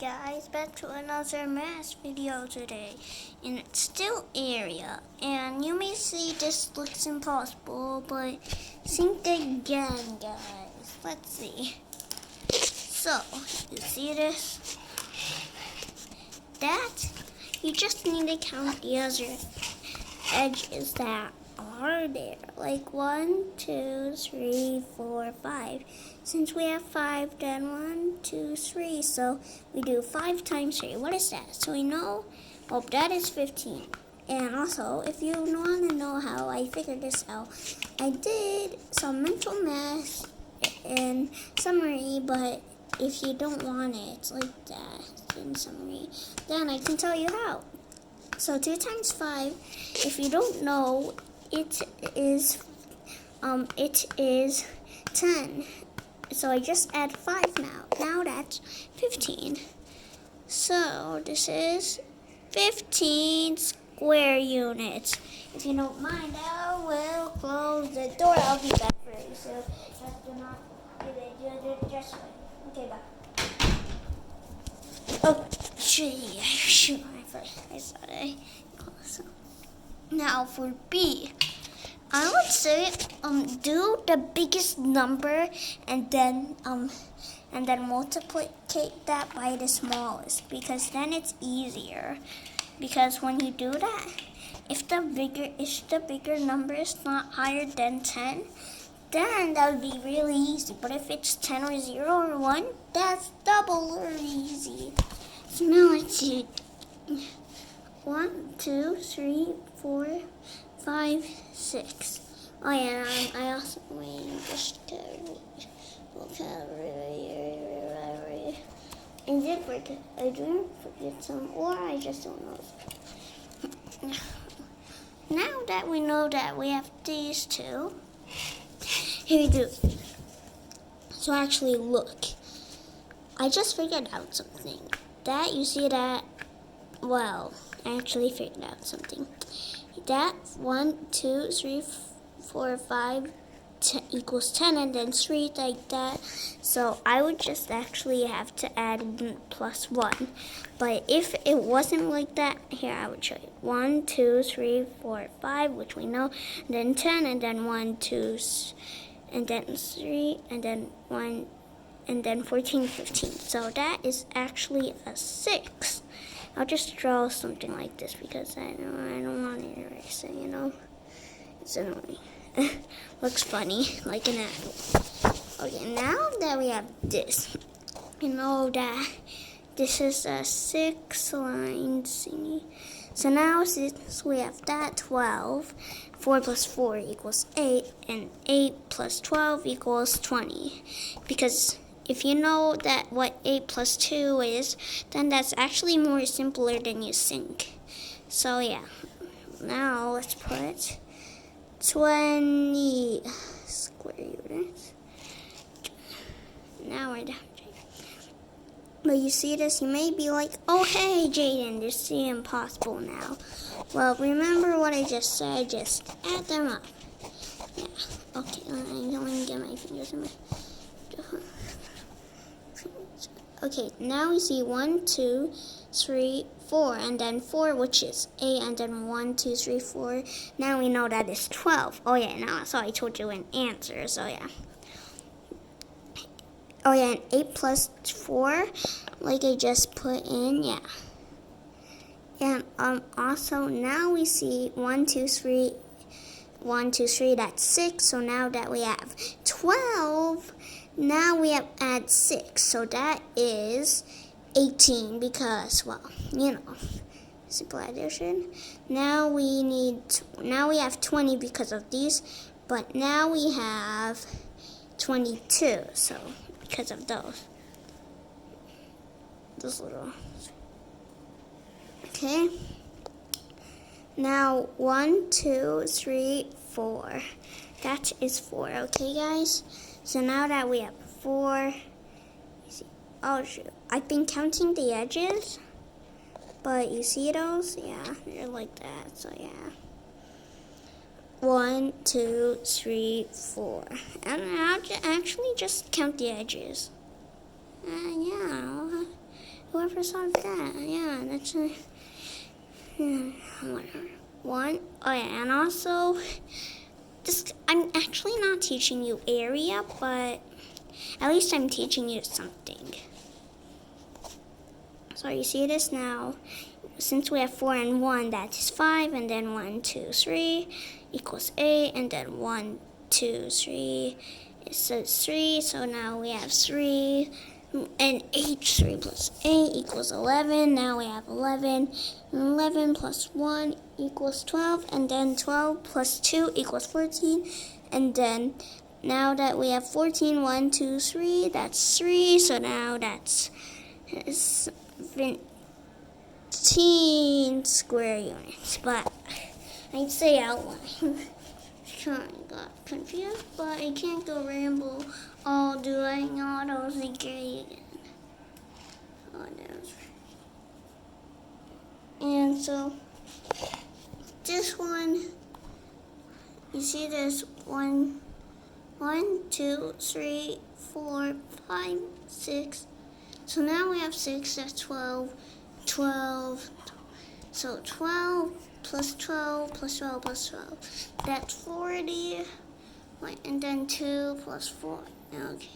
guys, back to another math video today, and it's still area, and you may see this looks impossible, but think again, guys. Let's see. So, you see this? That, you just need to count the other edges that are there, like 1, 2, 3, 4, 5. Since we have 5, then 1, 2, 3. So we do 5 times 3. What is that? So we know, oh, that is 15. And also, if you want to know how I figured this out, I did some mental math in summary, but if you don't want it like that in summary, then I can tell you how. So 2 times 5, if you don't know, it is 10. So I just add 5 now. Now that's 15. So this is 15 square units. If you don't mind, I will close the door. I'll be back very soon. Just do not do it just right. Okay, bye. Oh, shoot, I thought I closed. Now for B, I would say do the biggest number and then multiply that by the smallest, because then it's easier. Because when you do that, if the bigger number is not higher than 10, then that would be really easy. But if it's 10 or 0 or 1, that's double or easy. So now let's see. 1, 2, 3, 4, 5, 6. Oh yeah, I also just vocabulary. I didn't forget some, or I just don't know. Now that we know that we have these two, here we do. So actually, look, I just figured out something. That you see that. Well, I actually figured out something. That 1, 2, 3, 4, 5 equals 10, and then 3 like that. So I would just actually have to add 1 plus 1. But if it wasn't like that, here I would show you. 1, 2, 3, 4, 5, which we know, and then 10, and then 1, 2, and then 3, and then 1, and then 14, 15. So that is actually a 6. I'll just draw something like this because I don't want to erase it, It's annoying. Looks funny, like an apple. Okay, now that we have this, you know that this is a 6-line thingy. So now since we have that 12, 4 plus 4 equals 8, and 8 plus 12 equals 20. Because if you know that what 8 plus 2 is, then that's actually more simpler than you think. So yeah, now let's put 20 square units. Now we're done. But you see this, you may be like, oh hey Jaden, this is impossible now. Well, remember what I just said, just add them up. Yeah, okay, I don't get my fingers in my... Okay, now we see 1, 2, 3, 4, and then 4, which is 8, and then 1, 2, 3, 4. Now we know that is 12. Oh yeah, now so I told you an answer, so yeah. Oh yeah, and 8 plus 4, like I just put in, yeah. And also now we see 1, 2, 3, 1, 2, 3, that's 6. So now that we have 12, now we have add 6. So that is 18 because, well, simple addition. Now we have 20 because of these, but now we have 22. So because of those little. Okay. Now 1, 2, 3, 4. That is 4. Okay, guys. So now that we have 4, you see. Oh shoot! I've been counting the edges, but you see those? Yeah, they're like that. So yeah. 1, 2, 3, 4, and I'll actually just count the edges. Yeah. Whoever solved that, yeah, that's a, whatever. One, oh yeah, and also, this, I'm actually not teaching you area, but at least I'm teaching you something. So you see this now, since we have 4 and 1, that is 5, and then 1, 2, 3 equals 8, and then 1, 2, 3, it says 3, so now we have 3, and 8, 3 plus 8 equals 11, now we have 11, and 11 plus 1 equals 12, and then 12 plus 2 equals 14, and then now that we have 14, 1, 2, 3, that's 3, so now that's 15 square units, but I'd say outline. Kind of got confused, but I can't go ramble all doing all those again. And so this one, you see this 1, 2, 3, 4, 5, 6. So now we have 6, that's 12, 12. So 12 plus 12 plus 12 plus 12. That's 40. And then 2 plus 4. Okay.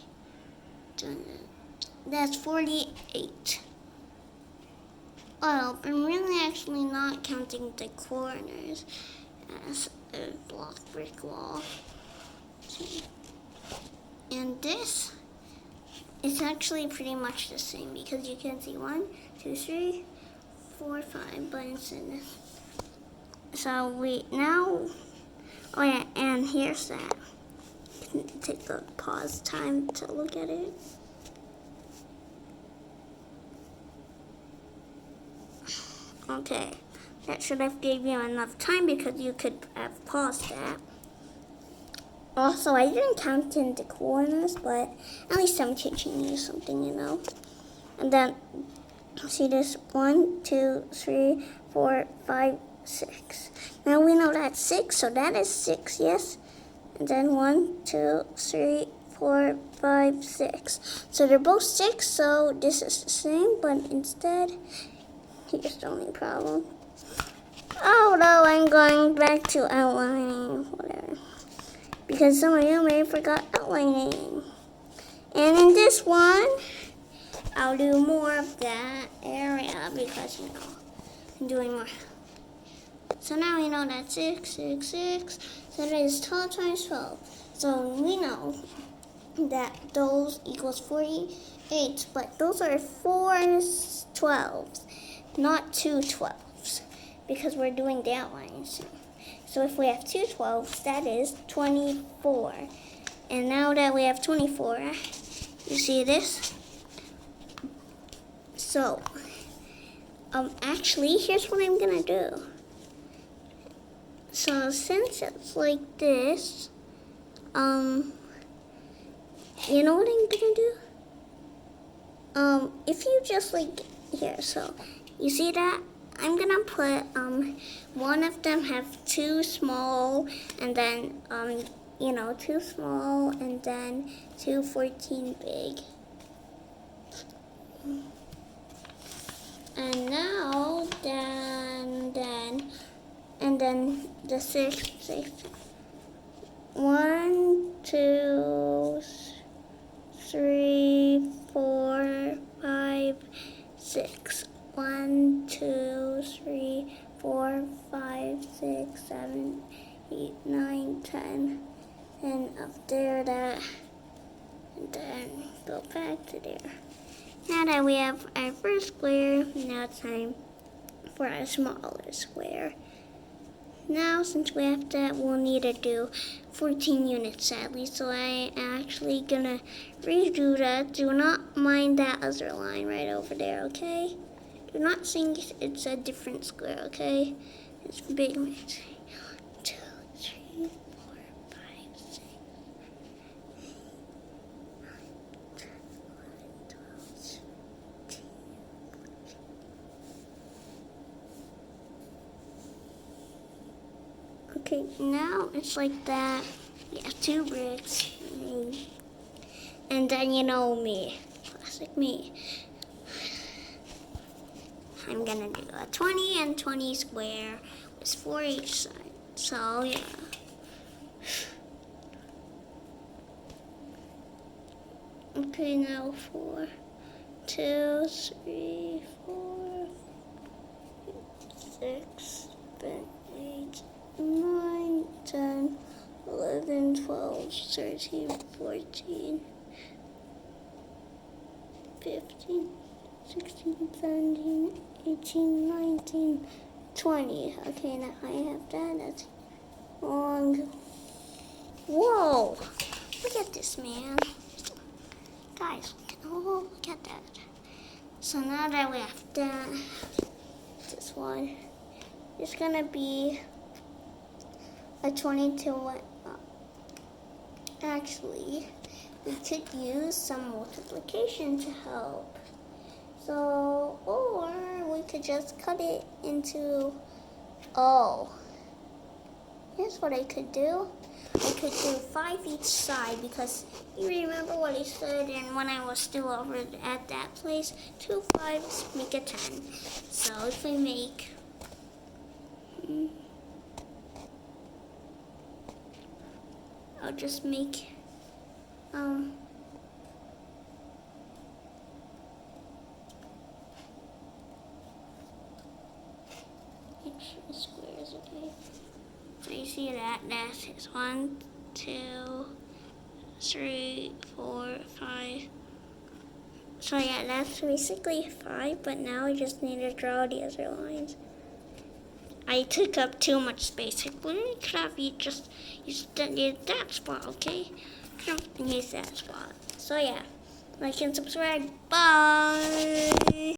That's 48. Oh, I'm really actually not counting the corners as a block brick wall. And this is actually pretty much the same because you can see 1, 2, 3, 4, 5 buttons in this. So we now, oh yeah, and here's that. Take a pause time to look at it. Okay, that should have gave you enough time because you could have paused that. Also, I didn't count in the corners, but at least I'm teaching you something, you know. And then, see this, 1, 2, 3, 4, 5, 6. Now we know that's 6, so that is 6, yes. And then 1, 2, 3, 4, 5, 6. So they're both 6, so this is the same, but instead, here's the only problem. Oh no, I'm going back to outlining, whatever. Because some of you may have forgot outlining. And in this one, I'll do more of that area because, you know, I'm doing more. So now we know that 6, 6, 6, so that is 12 times 12. So we know that those equals 48, but those are 4 12s, not 2 12s, because we're doing the outlines. So if we have 2 12s, that is 24. And now that we have 24, you see this? So, actually, here's what I'm gonna do. So since it's like this, you know what I'm gonna do? If you just like here, so you see that? I'm gonna put one of them have 2 small, and then you know, 2 small, and then 2 14 big. And now and then the 6. 1, 2, 3, 4, 5, 6. 1, 2, 3, 4, 5, 6, 7, 8, 9, 10. And up there that, and then go back to there. Now that we have our first square, now it's time for our smaller square. Now, since we have that, we'll need to do 14 units sadly, so I am actually gonna redo that. Do not mind that other line right over there, okay? Do not think it's a different square, okay? It's big. 1, 2, 3, 4, 5, 6, 8, 9, 10, 11, 12, 13, 14. Okay, now it's like that. We have 2 bricks. And then you know me. Classic me. I'm gonna do a 20 and 20 square with 4 each side. So yeah. Okay, now 4, 2, 3, 4, 6, 7, 8, 9, 10, 11, 12, 13, 14, 15, 16, 17, 18, 19, 20. Okay, now I have that. That's long. Whoa! Look at this, man. Guys, oh, look at that. So now that we have that, this one, it's gonna be a 22. Actually, we could use some multiplication to help. So, or we could just cut it into, here's what I could do. I could do 5 each side because you remember what I said, and when I was still over at that place, 2 5s make a 10. So if we make I'll just make extra squares, okay. So you see that is 1, 2, 3, 4, 5. So yeah, that's basically 5, but now we just need to draw the other lines. I took up too much space. I literally could have just used that spot, okay? Could have used that spot. So yeah, like and subscribe. Bye!